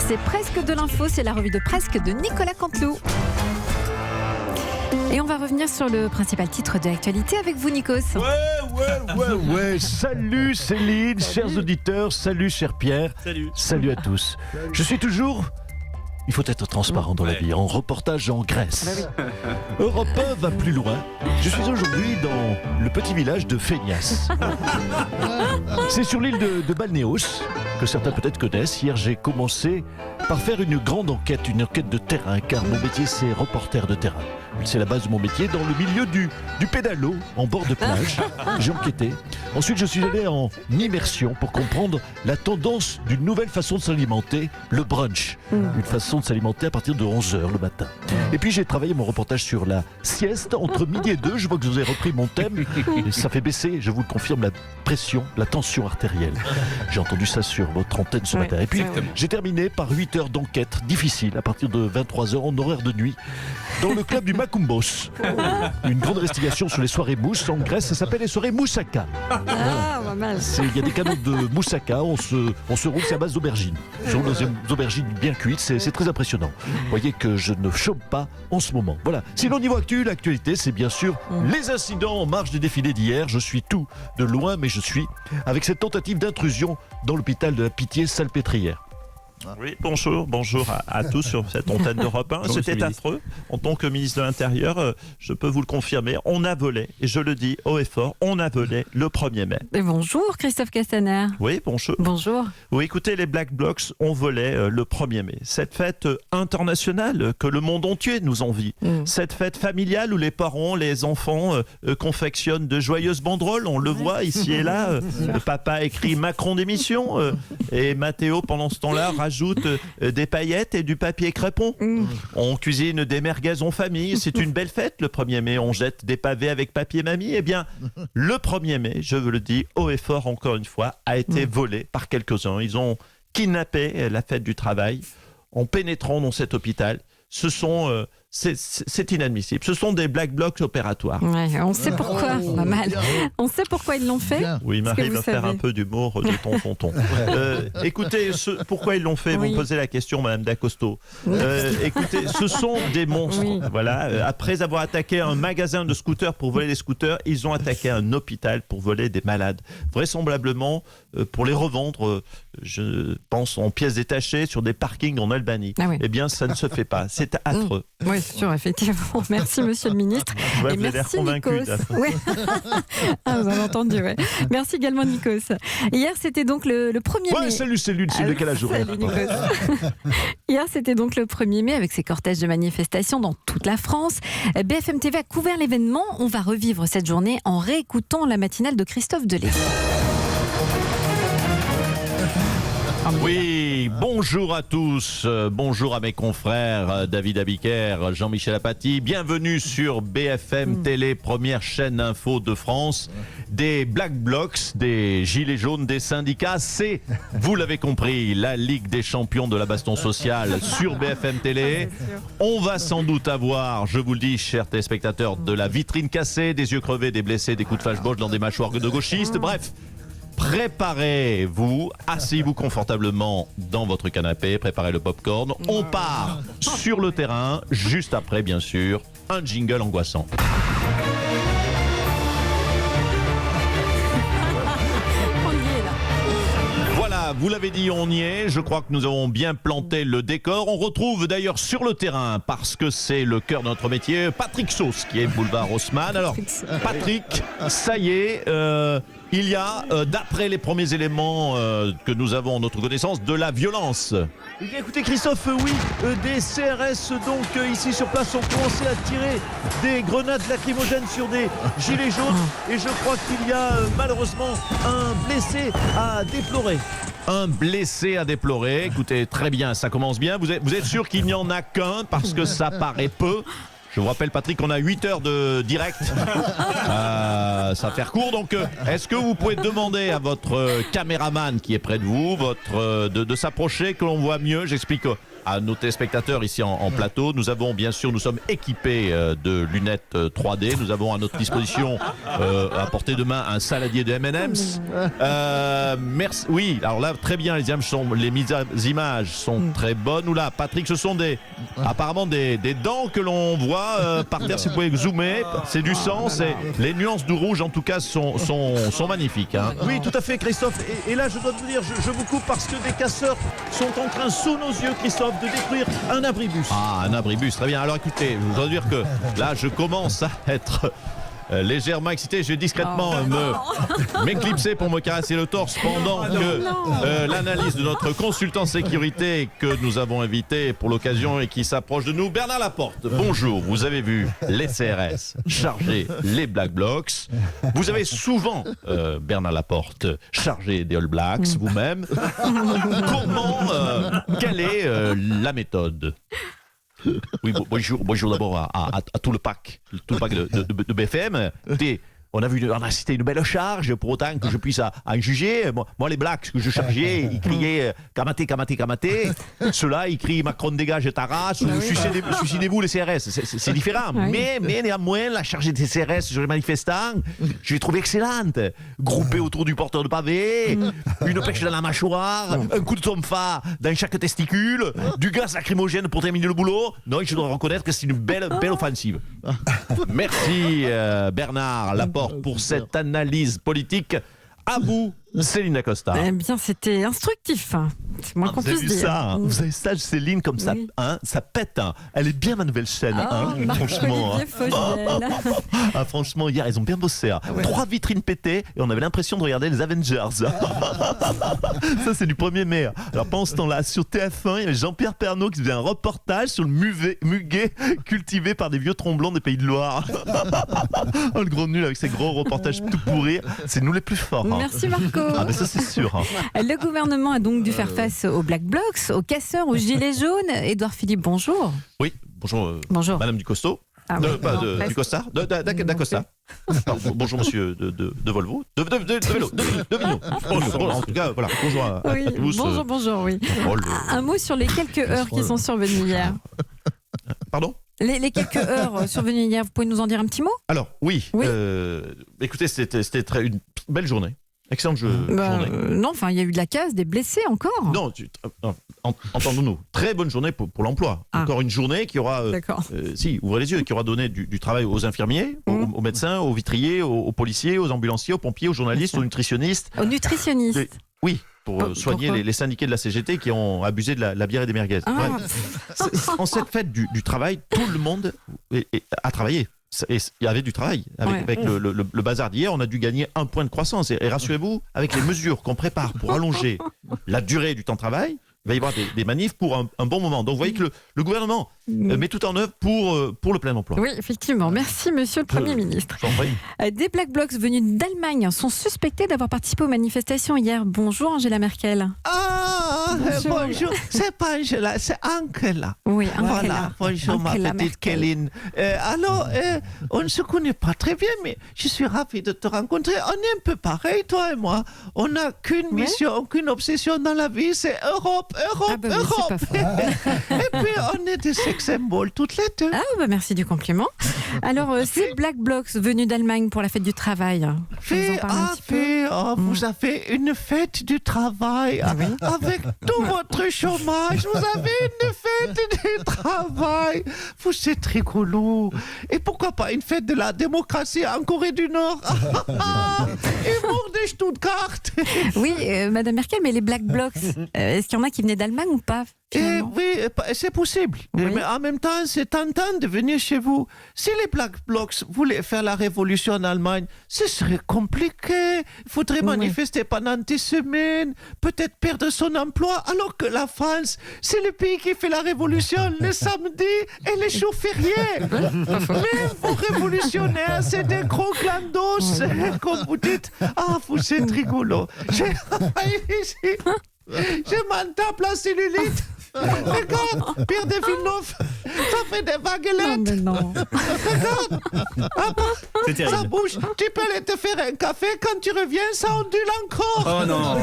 C'est presque de l'info, c'est la revue de Presque de Nicolas Canteloup. Et on va revenir sur le principal titre de l'actualité avec vous, Nikos. Ouais. Salut Céline, chers auditeurs, salut cher Pierre. Salut à tous. Je suis toujours... Il faut être transparent dans la vie, en reportage en Grèce. Europe 1 va plus loin. Je suis aujourd'hui dans le petit village de Fénias. C'est sur l'île de Balnéos, que certains peut-être connaissent. Hier, j'ai commencé par faire une grande enquête, une enquête de terrain, car mon métier, c'est reporter de terrain. C'est la base de mon métier, dans le milieu du pédalo, en bord de plage. J'ai enquêté. Ensuite, je suis allé en immersion pour comprendre la tendance d'une nouvelle façon de s'alimenter, le brunch. Une façon de s'alimenter à partir de 11h le matin. Et puis, j'ai travaillé mon reportage sur la sieste entre midi et 2. Je vois que je vous ai repris mon thème. Et ça fait baisser, je vous le confirme, la pression, la tension artérielle. J'ai entendu ça sur votre antenne ce matin. Et puis, j'ai terminé par 8 heures d'enquête difficile à partir de 23h en horaire de nuit dans le club du Makumbos. Une grande investigation sur les soirées mousse en Grèce, ça s'appelle les soirées moussaka. Ah, pas mal. Il y a des canaux de moussaka, on se roule, c'est à base d'aubergines. Sur nos aubergines bien cuites, c'est très impressionnant. Vous voyez que je ne chope pas en ce moment. Voilà. Sinon, niveau l'actualité, c'est bien sûr les incidents en marge des défilés d'hier. Je suis tout de loin, mais je suis avec cette tentative d'intrusion dans l'hôpital de la Pitié-Salpêtrière. Oui, bonjour à tous sur cette antenne d'Europe 1. C'était affreux. En tant que ministre de l'Intérieur, je peux vous le confirmer, on a volé, et je le dis haut et fort, on a volé le 1er mai. Et bonjour Christophe Castaner. Oui, bonjour. Bonjour. Oui, écoutez, les Black Blocs ont volé le 1er mai. Cette fête internationale que le monde entier nous envie. Cette fête familiale où les parents, les enfants confectionnent de joyeuses banderoles. On le voit ici et là. Le papa écrit Macron démission et Mathéo, pendant ce temps-là, rajoute des paillettes et du papier crépon. On cuisine des merguez en famille. C'est une belle fête le 1er mai. On jette des pavés avec papier mamie. Eh bien, le 1er mai, je vous le dis haut et fort encore une fois, a été volé par quelques-uns. Ils ont kidnappé la fête du travail en pénétrant dans cet hôpital. C'est inadmissible. Ce sont des Black Blocs opératoires. Ouais, on sait pourquoi. Pas mal. On sait pourquoi ils l'ont fait. Oui, il m'arrive de faire un peu d'humour de temps en temps. Écoutez, pourquoi ils l'ont fait? Vous me posez la question, Madame Dacosto. Écoutez, ce sont des monstres. Oui. Voilà. Après avoir attaqué un magasin de scooters pour voler des scooters, ils ont attaqué un hôpital pour voler des malades. Vraisemblablement pour les revendre, je pense, en pièces détachées sur des parkings en Albanie. Ah oui. Eh bien, ça ne se fait pas. C'est affreux. Oui, c'est sûr, effectivement. Merci, monsieur le ministre. Ouais, vous avez l'air convaincu. Ouais. Vous avez entendu, ouais. Merci également, Nikos. Hier, c'était donc le 1er mai. Salut, c'est le décalage horaire. Salut, Nikos. Hier, c'était donc le 1er mai avec ses cortèges de manifestations dans toute la France. BFM TV a couvert l'événement. On va revivre cette journée en réécoutant la matinale de Christophe Delay. Oui, bonjour à tous, bonjour à mes confrères David Abiker, Jean-Michel Apathy, bienvenue sur BFM Télé, première chaîne info de France. Des Black Blocs, des Gilets jaunes, des syndicats, c'est, vous l'avez compris, la Ligue des champions de la baston sociale sur BFM Télé. On va sans doute avoir, je vous le dis, chers téléspectateurs, de la vitrine cassée, des yeux crevés, des blessés, des coups de flash-boche dans des mâchoires de gauchistes, bref. Préparez-vous, asseyez-vous confortablement dans votre canapé, préparez le popcorn. On part sur le terrain, juste après, bien sûr, un jingle angoissant. Voilà, vous l'avez dit, on y est. Je crois que nous avons bien planté le décor. On retrouve d'ailleurs sur le terrain, parce que c'est le cœur de notre métier, Patrick Sauce, qui est boulevard Haussmann. Alors, Patrick, ça y est... il y a, d'après les premiers éléments que nous avons en notre connaissance, de la violence. Eh bien, écoutez, Christophe, oui, des CRS, donc, ici sur place, ont commencé à tirer des grenades lacrymogènes sur des gilets jaunes. Et je crois qu'il y a, malheureusement, un blessé à déplorer. Un blessé à déplorer. Écoutez, très bien, ça commence bien. Vous êtes sûr qu'il n'y en a qu'un, parce que ça paraît peu. Je vous rappelle, Patrick, qu'on a 8 heures de direct. Ça va faire court. Donc, est-ce que vous pouvez demander à votre caméraman qui est près de vous de s'approcher, que l'on voit mieux? J'explique à nos téléspectateurs ici en plateau. Nous sommes équipés de lunettes 3D. Nous avons à notre disposition, à portée de main, un saladier de M&M's. Merci. Oui, alors là, très bien, les images sont très bonnes. Oula, Patrick, ce sont apparemment des dents que l'on voit par terre. Si vous pouvez zoomer, c'est du sang. Les nuances du rouge, en tout cas, sont magnifiques. Hein. Oui, tout à fait, Christophe. Et là, je dois vous dire, je vous coupe parce que des casseurs sont en train, sous nos yeux, Christophe, de détruire un abribus. Ah, un abribus, très bien. Alors écoutez, je dois dire que là, je commence à être légèrement excité. Je vais discrètement m'éclipser pour me caresser le torse pendant que l'analyse de notre consultant sécurité que nous avons invité pour l'occasion et qui s'approche de nous, Bernard Laporte. Bonjour, vous avez vu les CRS charger les Black Blocs. Vous avez souvent, Bernard Laporte, chargé des All Blacks vous-même. Quelle est la méthode ? Oui, bonjour d'abord à tout le pack de BFM. Écoutez, on a assisté une belle charge, pour autant que je puisse en juger. Moi, les Blacks que je chargeais, ils criaient Kamaté, Kamaté, Kamaté. Ceux-là, ils crient Macron dégage ta race, ou suicidez-vous les CRS. C'est différent. Mais néanmoins, la charge des CRS sur les manifestants, je l'ai trouvée excellente. Groupés autour du porteur de pavé, une pêche dans la mâchoire, un coup de tonfa dans chaque testicule, du gaz lacrymogène pour terminer le boulot. Non, je dois reconnaître que c'est une belle offensive. Merci Bernard Laporte pour cette analyse politique. À vous, Céline Acosta. Eh bien, c'était instructif. C'est moins qu'on puisse dire. Ça, vous avez ça, Céline, comme ça, hein, ça pète. Hein. Elle est bien ma nouvelle chaîne, franchement. Franchement, hier, ils ont bien bossé. Hein. 3 vitrines pétées et on avait l'impression de regarder les Avengers. Ça, c'est du 1er mai. Alors, pendant ce temps-là, sur TF1, il y avait Jean-Pierre Pernaut qui faisait un reportage sur le muguet cultivé par des vieux tromblons des Pays de Loire. Le gros nul avec ses gros reportages tout pourris. C'est nous les plus forts. Hein. Merci Marco. Mais ça c'est sûr. Hein. Le gouvernement a donc dû faire face aux Black Blocs, aux casseurs, aux gilets jaunes. Édouard Philippe, bonjour. Oui, bonjour. Madame Ducosto. Du Costa. D'Acosta. Bonjour monsieur de Volvo. De vélo. De Vino. En tout cas, voilà. Bonjour à tous. Bonjour, oui. Un mot sur les quelques heures qui sont survenues hier. Pardon ? Les quelques heures survenues hier, vous pouvez nous en dire un petit mot ? Alors, oui. Écoutez, c'était une belle journée. Excellente journée. Non, il y a eu de la casse, des blessés encore. Non, entendons-nous. Très bonne journée pour l'emploi. Encore une journée qui aura, ouvrez les yeux, qui aura donné du travail aux infirmiers, aux médecins, aux vitriers, aux policiers, aux ambulanciers, aux pompiers, aux journalistes, aux nutritionnistes. Aux nutritionnistes. Oui. Pour soigner les syndiqués de la CGT qui ont abusé de la bière et des merguez. En cette fête du travail, tout le monde a travaillé. Il y avait du travail. Avec le bazar d'hier, on a dû gagner 1 point de croissance. Et rassurez-vous, avec les mesures qu'on prépare pour allonger la durée du temps de travail, il va y avoir des manifs pour un bon moment. Donc vous voyez que le gouvernement met tout en œuvre pour le plein emploi. Oui, effectivement. Merci, monsieur le Premier ministre. Des Black Blocs venus d'Allemagne sont suspectés d'avoir participé aux manifestations hier. Bonjour, Angela Merkel. Bonjour. C'est pas Angela, c'est Angela. Oui, Angela. Voilà, bonjour Angela ma petite Kéline. Alors, on ne se connaît pas très bien, mais je suis ravie de te rencontrer. On est un peu pareil, toi et moi. On n'a qu'une mission, qu'une obsession dans la vie, c'est Europe. Et puis, on est des sex symboles toutes les deux. Merci du compliment. Alors, ces Black Blocs venus d'Allemagne pour la fête du travail. Vous avez une fête du travail avec tout votre chômage. Vous avez une fête du travail. Vous êtes rigolo. Et pourquoi pas une fête de la démocratie en Corée du Nord? Humour de Stuttgart. Oui, Madame Merkel, mais les Black Blocs, est-ce qu'il y en a qui venaient d'Allemagne ou pas? Oui, c'est possible. Mais en même temps, c'est tentant de venir chez vous. Si les Black Blocs voulaient faire la révolution en Allemagne, ce serait compliqué. Il faudrait manifester pendant des semaines, peut-être perdre son emploi, alors que la France, c'est le pays qui fait la révolution le samedi et les jours fériés. Mais vos révolutionnaires, c'est des gros glandos, comme vous dites. Vous êtes rigolo. Je m'en tape la cellulite. Regarde, Pierre de Villeneuve, Ça fait des vaguelettes. mais non. C'est terrible. Ça bouge. Tu peux aller te faire un café. Quand tu reviens, ça ondule encore. Oh non.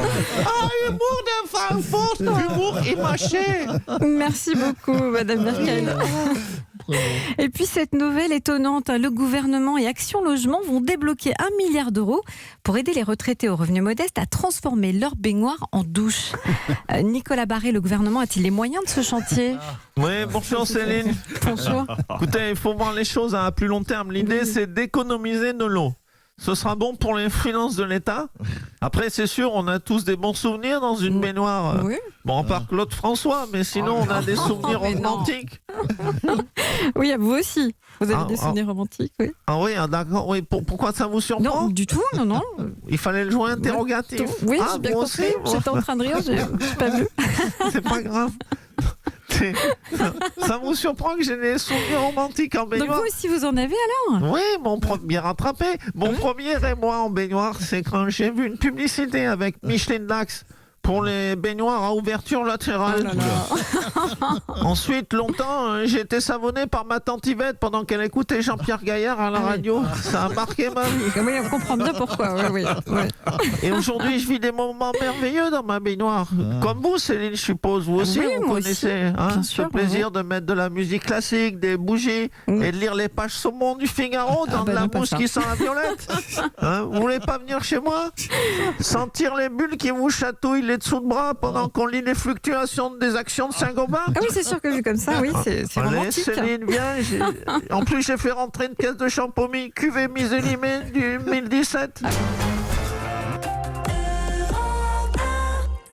Ah, humour de Francfort, humour imagé. Merci beaucoup, Madame Merkel. Et puis cette nouvelle étonnante, le gouvernement et Action Logement vont débloquer 1 milliard d'euros pour aider les retraités aux revenus modestes à transformer leur baignoire en douche. Nicolas Barré, le gouvernement a-t-il les moyens de ce chantier? Oui, bonjour Céline. Bonjour. Écoutez, il faut voir les choses à plus long terme. L'idée, c'est d'économiser de l'eau. Ce sera bon pour les finances de l'État. Après, c'est sûr, on a tous des bons souvenirs dans une baignoire. Oui. Bon, à part Claude François, mais sinon, on a des souvenirs mais non. romantiques. Oui, vous aussi. Vous avez Ah, des souvenirs romantiques, oui. Ah oui, d'accord. Oui, pourquoi ça vous surprend? Non, du tout, non. Il fallait le jouer interrogatif. Oui, Ah, j'ai bien moi compris. aussi, J'étais en train de rire, j'ai pas vu. c'est pas grave. Ça vous surprend que j'ai des souvenirs romantiques en Donc baignoire? vous aussi, vous en avez alors? Oui, mon premier rattrapé. Mon premier émoi en baignoire, c'est quand j'ai vu une publicité avec Micheline Dax pour les baignoires à ouverture latérale. Ensuite, longtemps, j'ai été savonné par ma tante Yvette pendant qu'elle écoutait Jean-Pierre Gaillard à la radio. Ça a marqué ma vie. Oui, on comprend bien pourquoi. Oui. Et aujourd'hui, je vis des moments merveilleux dans ma baignoire. Comme vous, Céline, je suppose. Vous aussi, Oui, vous moi connaissez aussi. Bien ce sûr, plaisir de mettre de la musique classique, des bougies et de lire les pages saumon du Figaro dans de la non, pas mousse ça. qui sent la violette. Vous voulez pas venir chez moi? Sentir les bulles qui vous chatouillent les dessous de bras pendant qu'on lit les fluctuations des actions de Saint-Gobain? Ah oui, c'est sûr que vu comme ça, oui, c'est Allez, romantique. Céline, viens. En plus, j'ai fait rentrer une caisse de champomis cuvée Misélimé du 1017.